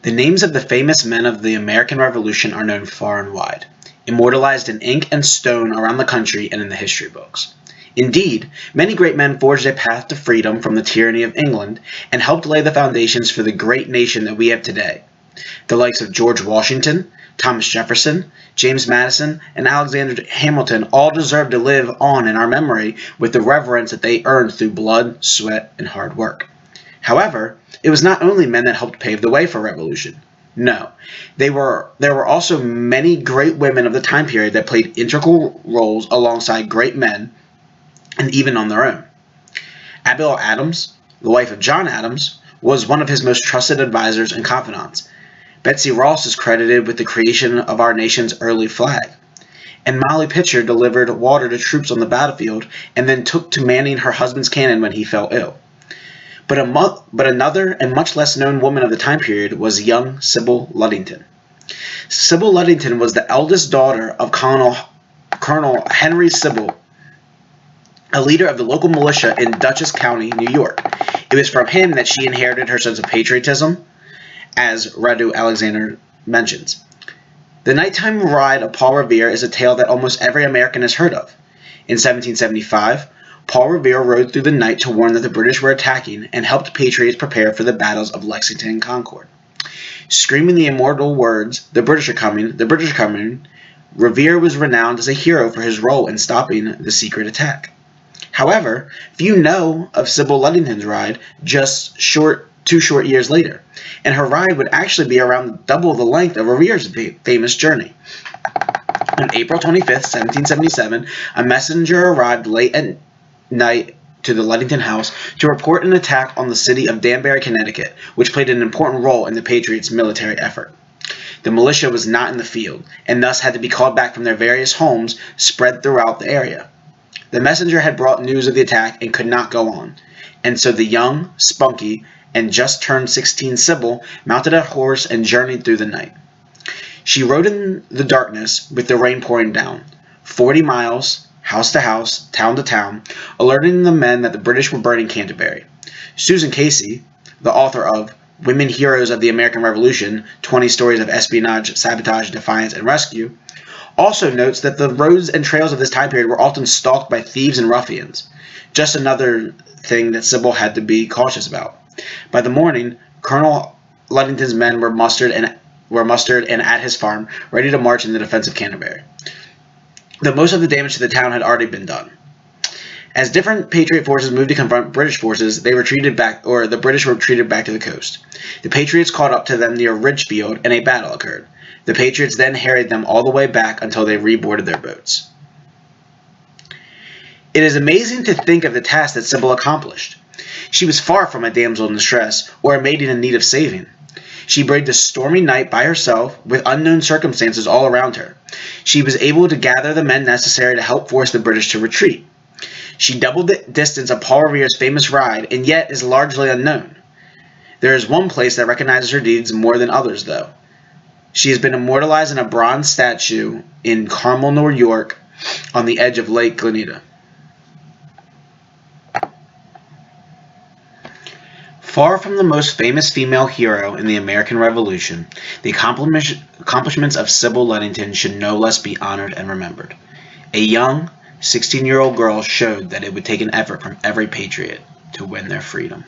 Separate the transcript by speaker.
Speaker 1: The names of the famous men of the American Revolution are known far and wide, immortalized in ink and stone around the country and in the history books. Indeed, many great men forged a path to freedom from the tyranny of England and helped lay the foundations for the great nation that we have today. The likes of George Washington, Thomas Jefferson, James Madison, and Alexander Hamilton all deserve to live on in our memory with the reverence that they earned through blood, sweat, and hard work. However, it was not only men that helped pave the way for revolution. No, there were also many great women of the time period that played integral roles alongside great men and even on their own. Abigail Adams, the wife of John Adams, was one of his most trusted advisors and confidants. Betsy Ross is credited with the creation of our nation's early flag. And Molly Pitcher delivered water to troops on the battlefield and then took to manning her husband's cannon when he fell ill. But another and much less known woman of the time period was young Sybil Ludington. Sybil Ludington was the eldest daughter of Colonel Henry Sybil, a leader of the local militia in Dutchess County, New York. It was from him that she inherited her sense of patriotism, as Radu Alexander mentions. The nighttime ride of Paul Revere is a tale that almost every American has heard of. In 1775, Paul Revere rode through the night to warn that the British were attacking and helped patriots prepare for the battles of Lexington and Concord. Screaming the immortal words, "The British are coming, the British are coming," Revere was renowned as a hero for his role in stopping the secret attack. However, few know of Sybil Ludington's ride just 2 short years later, and her ride would actually be around double the length of Revere's famous journey. On April 25, 1777, a messenger arrived late at night to the Ludington house to report an attack on the city of Danbury, Connecticut, which played an important role in the Patriots' military effort. The militia was not in the field, and thus had to be called back from their various homes spread throughout the area. The messenger had brought news of the attack and could not go on, and so the young, spunky, and just turned 16 Sybil mounted a horse and journeyed through the night. She rode in the darkness with the rain pouring down, 40 miles, house to house, town to town, alerting the men that the British were burning Canterbury. Susan Casey, the author of Women Heroes of the American Revolution, 20 Stories of Espionage, Sabotage, Defiance, and Rescue, also notes that the roads and trails of this time period were often stalked by thieves and ruffians. Just another thing that Sybil had to be cautious about. By the morning, Colonel Ludington's men were mustered and at his farm, ready to march in the defense of Canterbury. Though most of the damage to the town had already been done. As different Patriot forces moved to confront British forces, the British retreated back to the coast. The Patriots caught up to them near Ridgefield, and a battle occurred. The Patriots then harried them all the way back until they reboarded their boats. It is amazing to think of the task that Sybil accomplished. She was far from a damsel in distress or a maiden in need of saving. She braved a stormy night by herself with unknown circumstances all around her. She was able to gather the men necessary to help force the British to retreat. She doubled the distance of Paul Revere's famous ride and yet is largely unknown. There is one place that recognizes her deeds more than others, though. She has been immortalized in a bronze statue in Carmel, New York, on the edge of Lake Glenada. Far from the most famous female hero in the American Revolution, the accomplishments of Sybil Ludington should no less be honored and remembered. A young, 16-year-old girl showed that it would take an effort from every patriot to win their freedom.